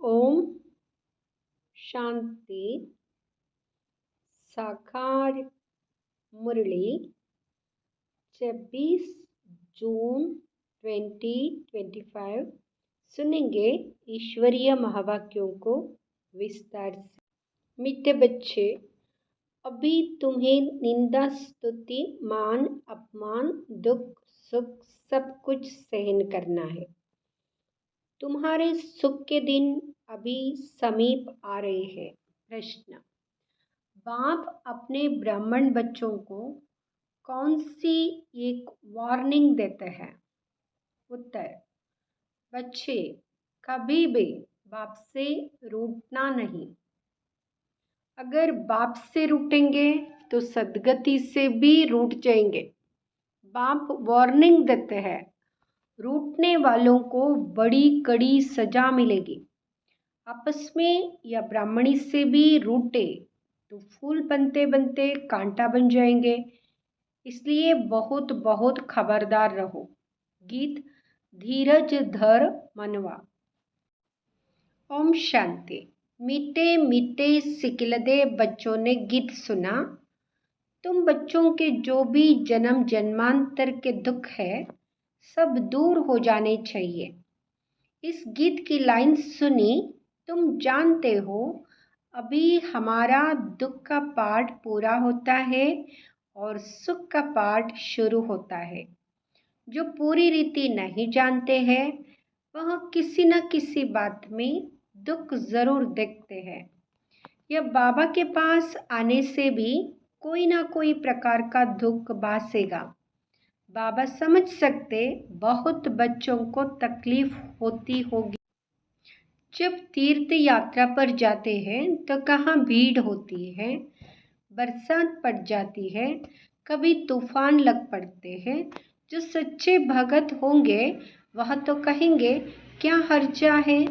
ओम शांति। साकार मुरली 26 जून 2025 सुनेंगे ईश्वरीय महावाक्यों को विस्तार से। मीठे बच्चे, अभी तुम्हें निंदा, स्तुति, मान, अपमान, दुख, सुख सब कुछ सहन करना है। तुम्हारे सुख के दिन अभी समीप आ रहे हैं। प्रश्न: बाप अपने ब्राह्मण बच्चों को कौन सी एक वार्निंग देते हैं? उत्तर: बच्चे, कभी भी बाप से रूठना नहीं। अगर बाप से रूठेंगे तो सदगति से भी रूठ जाएंगे। बाप वार्निंग देते हैं, रूठने वालों को बड़ी कड़ी सजा मिलेगी। आपस में या ब्राह्मणी से भी रूठे तो फूल बनते बनते कांटा बन जाएंगे। इसलिए बहुत बहुत खबरदार रहो। गीत धीरज धर मनवा। ओम शांति। मीठे मीठे सिकिलदे बच्चों ने गीत सुना। तुम बच्चों के जो भी जन्म जन्मांतर के दुख है सब दूर हो जाने चाहिए। इस गीत की लाइन सुनी, तुम जानते हो अभी हमारा दुख का पाठ पूरा होता है और सुख का पाठ शुरू होता है। जो पूरी रीति नहीं जानते हैं वह किसी न किसी बात में दुख जरूर देखते हैं। यह बाबा के पास आने से भी कोई ना कोई प्रकार का दुख भासेगा। बाबा समझ सकते बहुत बच्चों को तकलीफ होती होगी। जब तीर्थ यात्रा पर जाते हैं तो कहाँ भीड़ होती है, बरसात पड़ जाती है, कभी तूफान लग पड़ते हैं। जो सच्चे भगत होंगे वह तो कहेंगे क्या हर्जा है।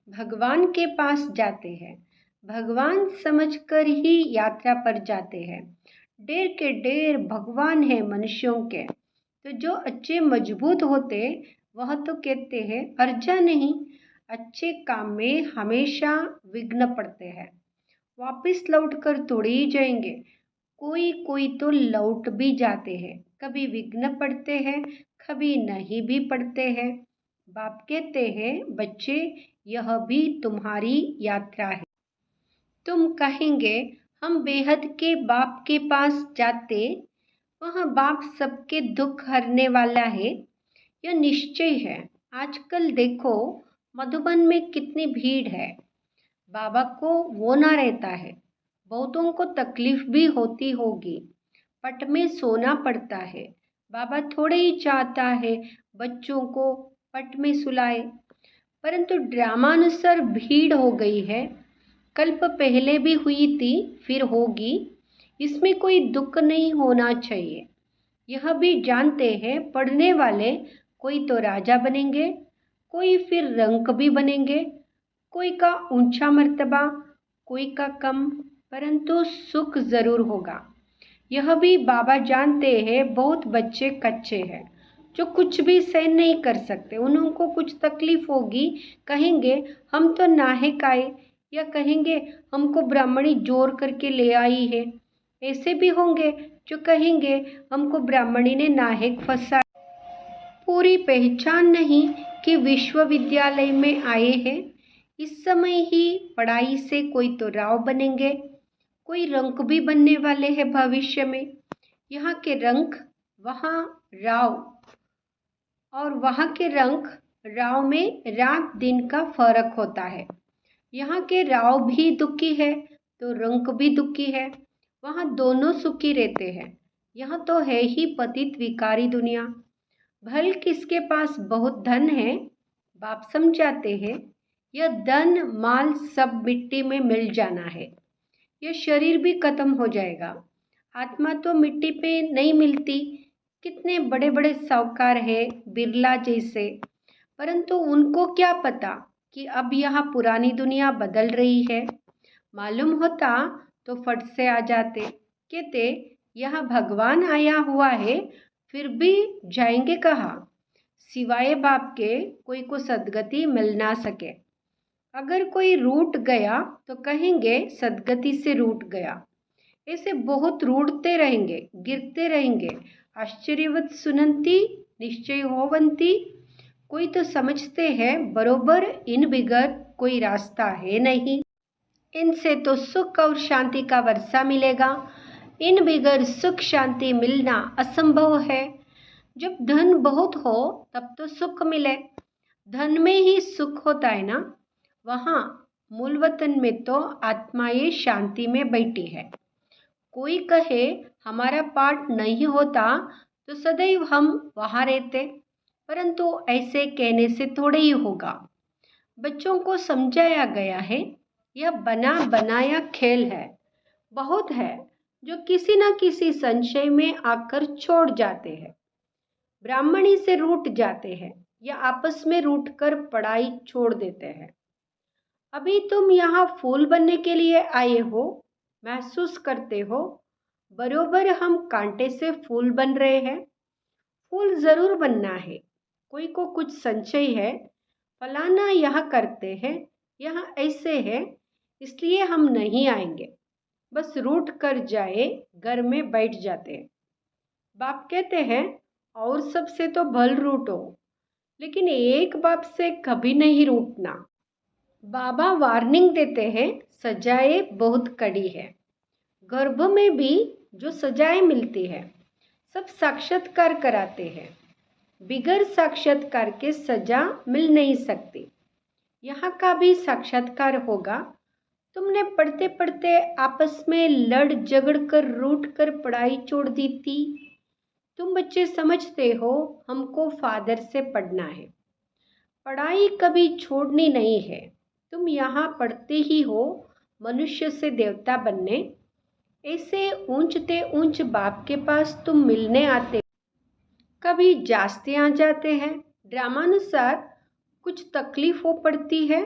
भगवान के पास जाते हैं, भगवान समझकर ही यात्रा पर जाते हैं। ढेर के ढेर भगवान है मनुष्यों के। तो जो अच्छे मजबूत होते वह तो कहते हैं हर्जा नहीं। अच्छे काम में हमेशा विघ्न पड़ते हैं, वापस लौट कर थोड़े ही जाएंगे। कोई कोई तो लौट भी जाते हैं, कभी विघ्न पड़ते हैं कभी नहीं भी पड़ते हैं। बाप कहते हैं बच्चे, यह भी तुम्हारी यात्रा है। तुम कहेंगे हम बेहद के बाप के पास जाते, वहाँ बाप सबके दुख हरने वाला है, यह निश्चय है। आजकल देखो मधुबन में कितनी भीड़ है। बाबा को वो ना रहता है। बहुतों को तकलीफ भी होती होगी, पट में सोना पड़ता है। बाबा थोड़े ही चाहता है बच्चों को पट में सुलाए, परंतु ड्रामानुसार भीड़ हो गई है। कल्प पहले भी हुई थी, फिर होगी। इसमें कोई दुख नहीं होना चाहिए। यह भी जानते हैं पढ़ने वाले कोई तो राजा बनेंगे, कोई फिर रंक भी बनेंगे, कोई का ऊंचा मर्तबा, कोई का कम, परंतु सुख जरूर होगा। यह भी बाबा जानते हैं बहुत बच्चे कच्चे हैं जो कुछ भी सहन नहीं कर सकते। उनको कुछ तकलीफ होगी, कहेंगे हम तो नाहक आए, या कहेंगे हमको ब्राह्मणी जोर करके ले आई है। ऐसे भी होंगे जो कहेंगे हमको ब्राह्मणी ने नाहक फंसा। पूरी पहचान नहीं कि विश्वविद्यालय में आए हैं। इस समय ही पढ़ाई से कोई तो राव बनेंगे, कोई रंक भी बनने वाले हैं भविष्य में। यहाँ के रंक वहाँ राव, और वहाँ के रंक राव में रात दिन का फर्क होता है। यहाँ के राव भी दुखी है तो रंक भी दुखी है। वहाँ दोनों सुखी रहते हैं। यहाँ तो है ही पतित विकारी दुनिया। भल किसके पास बहुत धन है, बाप समझाते हैं यह धन माल सब मिट्टी में मिल जाना है। यह शरीर भी खत्म हो जाएगा। आत्मा तो मिट्टी पे नहीं मिलती। कितने बड़े बड़े साहूकार हैं बिरला जैसे, परंतु उनको क्या पता कि अब यहाँ पुरानी दुनिया बदल रही है। मालूम होता तो फट से आ जाते। कहते यहाँ भगवान आया हुआ है, फिर भी जाएंगे कहाँ? सिवाय बाप के कोई को सदगति मिल ना सके। अगर कोई रूठ गया तो कहेंगे सद्गति से रूठ गया। ऐसे बहुत रूठते रहेंगे, गिरते रहेंगे। आश्चर्यवत सुनंती निश्चय होवंती। कोई तो समझते हैं बरोबर इन बिगर कोई रास्ता है नहीं, इनसे तो सुख और शांति का वर्षा मिलेगा, इन बिगर सुख शांति मिलना असंभव है। जब धन बहुत हो तब तो सुख मिले, धन में ही सुख होता है ना। वहाँ मूल वतन में तो आत्माएं शांति में बैठी है। कोई कहे हमारा पाठ नहीं होता तो सदैव हम वहाँ रहते, परंतु ऐसे कहने से थोड़े ही होगा। बच्चों को समझाया गया है यह बना बनाया खेल है। बहुत है जो किसी न किसी संशय में आकर छोड़ जाते हैं, ब्राह्मणी से रूठ जाते हैं या आपस में रूठकर पढ़ाई छोड़ देते हैं। अभी तुम यहाँ फूल बनने के लिए आए हो, महसूस करते हो बरोबर हम कांटे से फूल बन रहे हैं। फूल जरूर बनना है। कोई को कुछ संशय है, फलाना यह करते हैं, यह ऐसे है, इसलिए हम नहीं आएंगे, बस रूठ कर जाए घर में बैठ जाते हैं। बाप कहते हैं और सबसे तो भल रूठो, लेकिन एक बाप से कभी नहीं रूठना। बाबा वार्निंग देते हैं सजाएं बहुत कड़ी है। गर्भ में भी जो सजाएं मिलती है सब साक्षात्कार कराते हैं, बिगर साक्षात्कार के सजा मिल नहीं सकती। यहाँ का भी साक्षात्कार होगा। तुमने पढ़ते पढ़ते आपस में लड़ झगड़ कर रूठ कर पढ़ाई छोड़ दी थी। तुम बच्चे समझते हो हमको फादर से पढ़ना है, पढ़ाई कभी छोड़नी नहीं है। तुम यहाँ पढ़ते ही हो मनुष्य से देवता बनने। ऐसे ऊंचते ऊंच बाप के पास तुम मिलने आते, कभी जास्ते आ जाते हैं। ड्रामानुसार कुछ तकलीफ हो पड़ती है।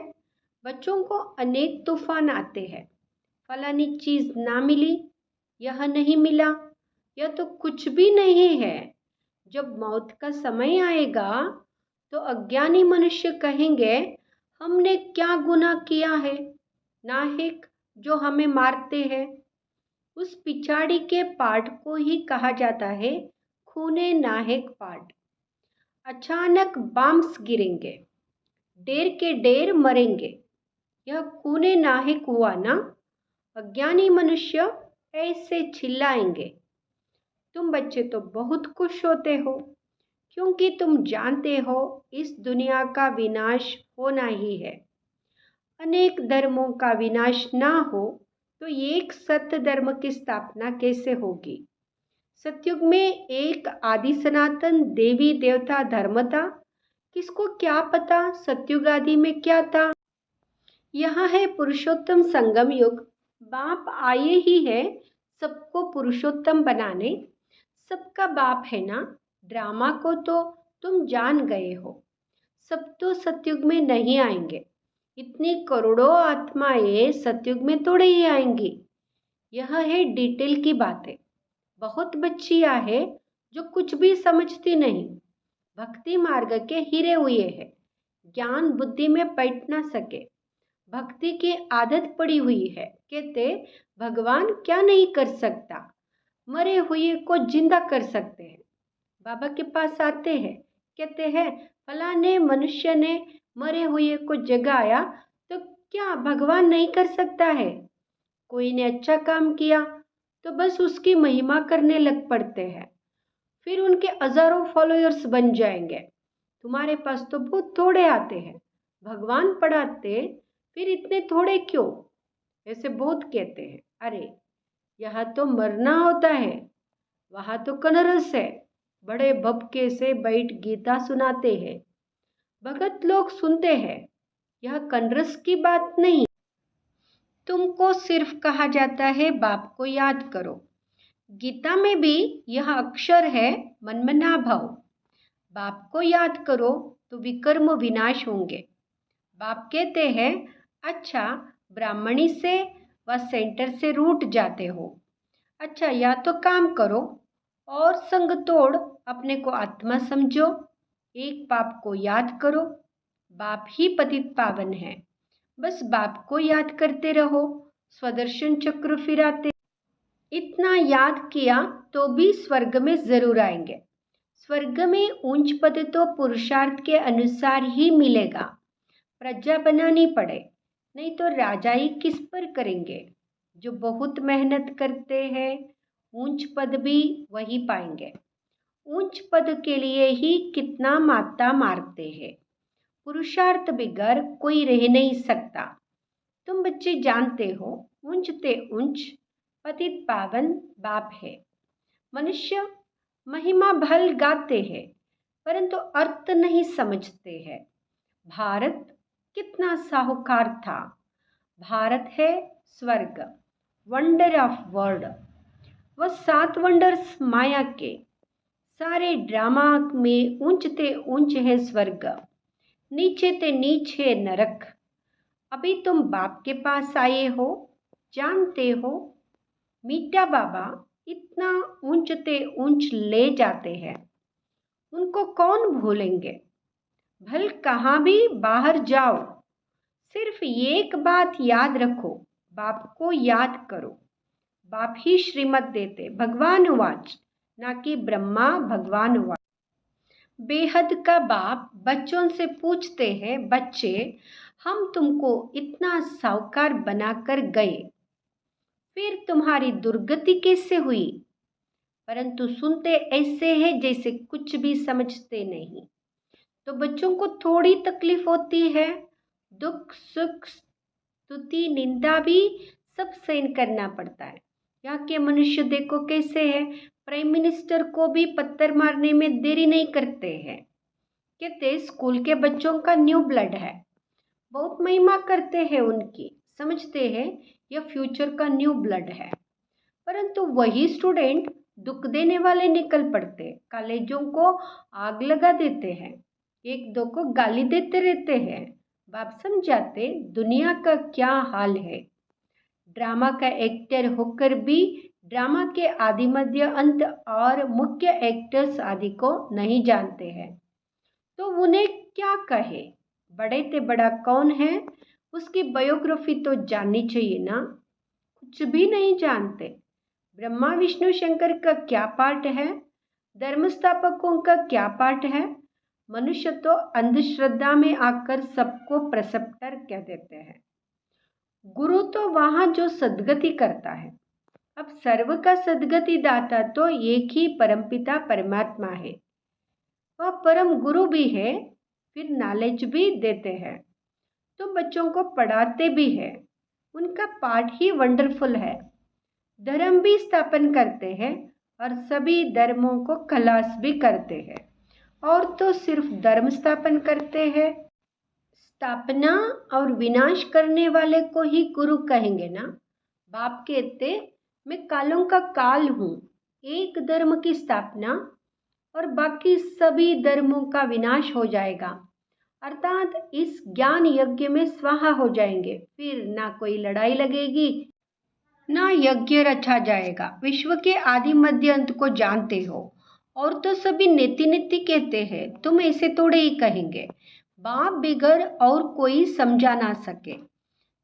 बच्चों को अनेक तूफान आते हैं, फलानी चीज ना मिली, यह नहीं मिला, यह तो कुछ भी नहीं है। जब मौत का समय आएगा तो अज्ञानी मनुष्य कहेंगे हमने क्या गुनाह किया है, नाहिक जो हमें मारते हैं। उस पिछाड़ी के पाठ को ही कहा जाता है खूने नाहक पाठ। अचानक बम्स गिरेंगे, ढेर के ढेर मरेंगे, यह खूने नाहक हुआ ना। अज्ञानी मनुष्य ऐसे चिल्लाएंगे। तुम बच्चे तो बहुत खुश होते हो, क्योंकि तुम जानते हो इस दुनिया का विनाश होना ही है। अनेक धर्मों का विनाश ना हो तो एक सत्य धर्म की स्थापना कैसे होगी। सतयुग में एक आदि सनातन देवी देवता धर्म था, किसको क्या पता सतयुग आदि में क्या था। यहाँ है पुरुषोत्तम संगम युग। बाप आए ही है सबको पुरुषोत्तम बनाने, सबका बाप है ना। ड्रामा को तो तुम जान गए हो, सब तो सतयुग में नहीं आएंगे। इतनी करोड़ों आत्माएं सतयुग में थोड़े ही आएंगी। यह है डिटेल की बातें। बहुत बच्चियां है जो कुछ भी समझती नहीं, भक्ति मार्ग के हिरे हुए हैं, ज्ञान बुद्धि में बैठ ना सके, भक्ति की आदत पड़ी हुई है। कहते भगवान क्या नहीं कर सकता, मरे हुए को जिंदा कर सकते हैं। बाबा के पास आते हैं, कहते हैं फलाने मनुष्य ने मरे हुए को जगाया, तो क्या भगवान नहीं कर सकता है। कोई ने अच्छा काम किया तो बस उसकी महिमा करने लग पड़ते हैं, फिर उनके हजारों फॉलोअर्स बन जाएंगे। तुम्हारे पास तो बहुत थोड़े आते हैं, भगवान पढ़ाते फिर इतने थोड़े क्यों। ऐसे बहुत कहते हैं अरे यहाँ तो मरना होता है, वहाँ तो कनरस है, बड़े भपके से बैठ गीता सुनाते हैं, भगत लोग सुनते हैं। यह कनरस की बात नहीं, तुमको सिर्फ कहा जाता है बाप को याद करो। गीता में भी यह अक्षर है मनमना भाव। बाप को याद करो तो विकर्म विनाश होंगे। बाप कहते हैं अच्छा ब्राह्मणी से व सेंटर से रूठ जाते हो, अच्छा या तो काम करो और संग तोड़ अपने को आत्मा समझो, एक बाप को याद करो। बाप ही पतित पावन है, बस बाप को याद करते रहो, स्वदर्शन चक्र फिराते। इतना याद किया तो भी स्वर्ग में जरूर आएंगे। स्वर्ग में ऊंच पद तो पुरुषार्थ के अनुसार ही मिलेगा। प्रजा बनानी पड़े, नहीं तो राजाई किस पर करेंगे। जो बहुत मेहनत करते हैं ऊंच पद भी वही पाएंगे। ऊंच पद के लिए ही कितना माता मारते हैं। पुरुषार्थ बिगर कोई रह नहीं सकता। तुम बच्चे जानते हो, ऊंच ते ऊंच पतित पावन बाप है। मनुष्य महिमा भल गाते हैं परंतु अर्थ नहीं समझते हैं। भारत कितना साहूकार था। भारत है स्वर्ग, वंडर ऑफ वर्ल्ड। वह 7 वंडर्स माया के। सारे ड्रामा में ऊंचते ऊंच है स्वर्ग, नीचे ते नीच है नरक। अभी तुम बाप के पास आए हो, जानते हो मीठा बाबा इतना ऊंचते ऊंच ले जाते हैं। उनको कौन भूलेंगे। भल कहाँ भी बाहर जाओ, सिर्फ एक बात याद रखो, बाप को याद करो। बाप ही श्रीमत देते, भगवान उवाच, ना कि ब्रह्मा भगवान उवाच। बेहद का बाप बच्चों से पूछते हैं, बच्चे हम तुमको इतना साहूकार बनाकर गए, फिर तुम्हारी दुर्गति कैसे हुई। परंतु सुनते ऐसे हैं जैसे कुछ भी समझते नहीं। तो बच्चों को थोड़ी तकलीफ होती है, दुख सुख स्तुति निंदा भी सब सहन करना पड़ता है। यहाँ के मनुष्य देखो कैसे है, प्राइम मिनिस्टर को भी पत्थर मारने में देरी नहीं करते हैं। कहते स्कूल के बच्चों का न्यू ब्लड है, बहुत महिमा करते हैं उनकी, समझते हैं यह फ्यूचर का न्यू ब्लड है। परंतु वही स्टूडेंट दुख देने वाले निकल पड़ते, कॉलेजों को आग लगा देते हैं, एक दो को गाली देते रहते हैं। बाप समझाते दुनिया का क्या हाल है। ड्रामा का एक्टर होकर भी ड्रामा के आदि मध्य अंत और मुख्य एक्टर्स आदि को नहीं जानते हैं, तो उन्हें क्या कहे। बड़े ते बड़ा कौन है, उसकी बायोग्राफी तो जाननी चाहिए ना। कुछ भी नहीं जानते। ब्रह्मा विष्णु शंकर का क्या पार्ट है, धर्म स्थापकों का क्या पार्ट है। मनुष्य तो अंधश्रद्धा में आकर सबको प्रसप्टर कह देते हैं। गुरु तो वहां जो सद्गति करता है। अब सर्व का सद्गति दाता तो एक ही परमपिता परमात्मा है। वह परम गुरु भी है, फिर नॉलेज भी देते हैं, तो बच्चों को पढ़ाते भी हैं। उनका पाठ ही वंडरफुल है। धर्म भी स्थापन करते हैं और सभी धर्मों को खलास भी करते हैं। और तो सिर्फ धर्म स्थापन करते हैं। स्थापना और विनाश करने वाले को ही गुरु कहेंगे ना। बाप कहते मैं कालों का काल हूँ, एक धर्म की स्थापना और बाकी सभी धर्मों का विनाश हो जाएगा। अर्थात इस ज्ञान यज्ञ में स्वाहा हो जाएंगे, फिर ना कोई लड़ाई लगेगी ना यज्ञ रचा जाएगा। विश्व के आदि मध्य अंत को जानते हो, और तो सभी नेति नेति कहते हैं, तुम ऐसे थोड़े ही कहेंगे। बाप बिगर और कोई समझा ना सके,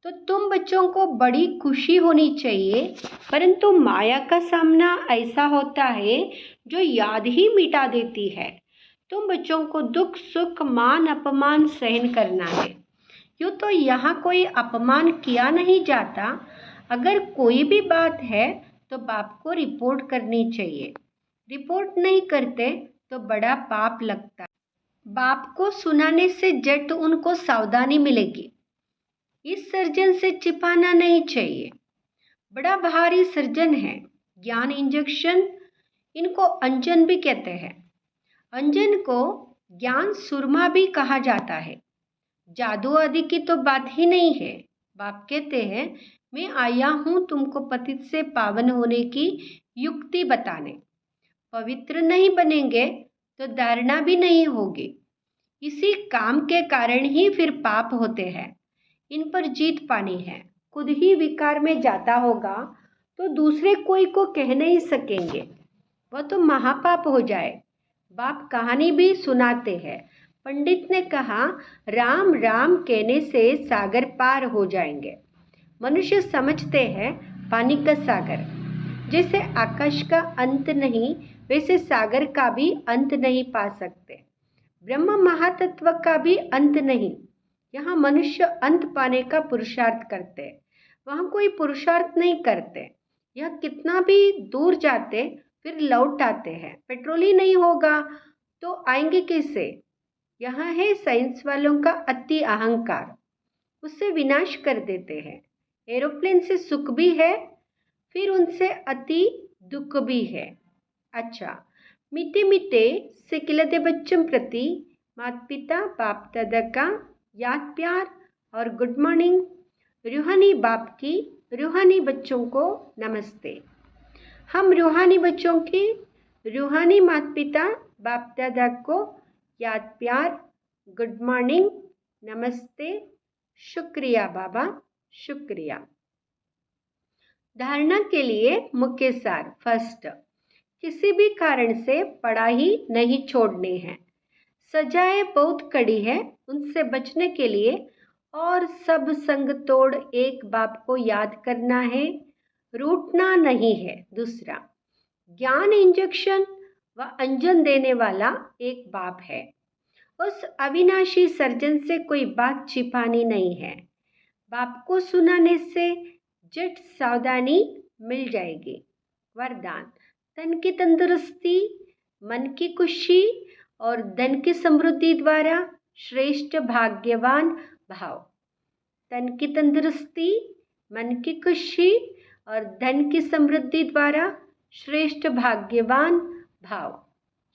तो तुम बच्चों को बड़ी खुशी होनी चाहिए। परंतु माया का सामना ऐसा होता है जो याद ही मिटा देती है। तुम बच्चों को दुख सुख मान अपमान सहन करना है। यूँ तो यहाँ कोई अपमान किया नहीं जाता। अगर कोई भी बात है तो बाप को रिपोर्ट करनी चाहिए। रिपोर्ट नहीं करते तो बड़ा पाप लगता है। बाप को सुनाने से जट उनको सावधानी मिलेगी। इस सर्जन से छिपाना नहीं चाहिए, बड़ा भारी सर्जन है। ज्ञान इंजेक्शन, इनको अंजन भी कहते हैं। अंजन को ज्ञान सुरमा भी कहा जाता है। जादू आदि की तो बात ही नहीं है। बाप कहते हैं मैं आया हूँ तुमको पतित से पावन होने की युक्ति बताने। पवित्र नहीं बनेंगे तो धारणा भी नहीं होगी। इसी काम के कारण ही फिर पाप होते हैं। इन पर जीत पानी है। खुद ही विकार में जाता होगा तो दूसरे कोई को कह नहीं सकेंगे, वह तो महापाप हो जाए। बाप कहानी भी सुनाते हैं, पंडित ने कहा, राम राम कहने से सागर पार हो जाएंगे। मनुष्य समझते हैं पानी का सागर, जैसे आकाश का अंत नहीं वैसे सागर का भी अंत नहीं पा सकते। ब्रह्म महातत्व का भी अंत नहीं। यहाँ मनुष्य अंत पाने का पुरुषार्थ करते, वहाँ कोई पुरुषार्थ नहीं करते। यह कितना भी दूर जाते फिर लौट आते हैं। पेट्रोल ही नहीं होगा तो आएंगे कैसे? यहाँ है साइंस वालों का अति अहंकार, उससे विनाश कर देते हैं। एरोप्लेन से सुख भी है, फिर उनसे अति दुख भी है। अच्छा, मीठे मीठे सिखिलते बच्चों प्रति माता पिता बाप दादा का याद प्यार और गुड मॉर्निंग। रूहानी बाप की रूहानी बच्चों को नमस्ते। हम रूहानी बच्चों की रूहानी माता पिता बाप दादा को याद प्यार, गुड मॉर्निंग, नमस्ते, शुक्रिया बाबा, शुक्रिया। धारणा के लिए मुख्य सार। फर्स्ट, किसी भी कारण से पढ़ाई नहीं छोड़नी है। सजाएं बहुत कड़ी है, उनसे बचने के लिए और सब संग तोड़ एक बाप को याद करना है, रूठना नहीं है। दूसरा, ज्ञान इंजेक्शन व अंजन देने वाला एक बाप है। उस अविनाशी सर्जन से कोई बात छिपानी नहीं है। बाप को सुनाने से झट सावधानी मिल जाएगी। वरदान, तन की तंदुरुस्ती, मन की खुशी और धन की समृद्धि द्वारा श्रेष्ठ भाग्यवान भाव। तन की तंदुरुस्ती, मन की खुशी और धन की समृद्धि द्वारा श्रेष्ठ भाग्यवान भाव।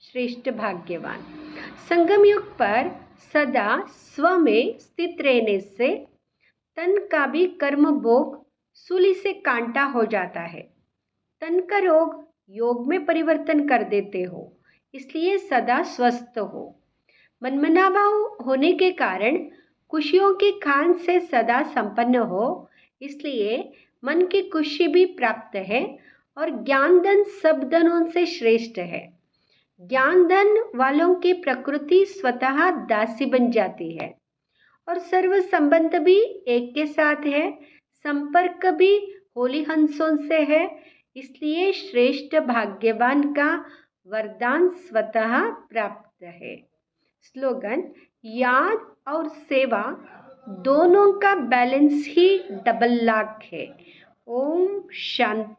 श्रेष्ठ भाग्यवान। संगम युग पर सदा स्व में स्थित रहने से तन का भी कर्म भोग सूली से कांटा हो जाता है। तन का रोग योग में परिवर्तन कर देते हो, इसलिए सदा स्वस्थ हो। मनमना भाव होने के कारण खुशियों की खान से सदा संपन्न हो, इसलिए मन की खुशी भी प्राप्त है और ज्ञान धन सब धनों से श्रेष्ठ है। ज्ञान धन वालों की प्रकृति स्वतः दासी बन जाती है और सर्व संबंध भी एक के साथ है, संपर्क भी होली हंसों से है, इसलिए श्रेष्ठ भाग्यवान का वरदान स्वतः प्राप्त है। स्लोगन, याद और सेवा दोनों का बैलेंस ही डबल लाख है। ओम शांति।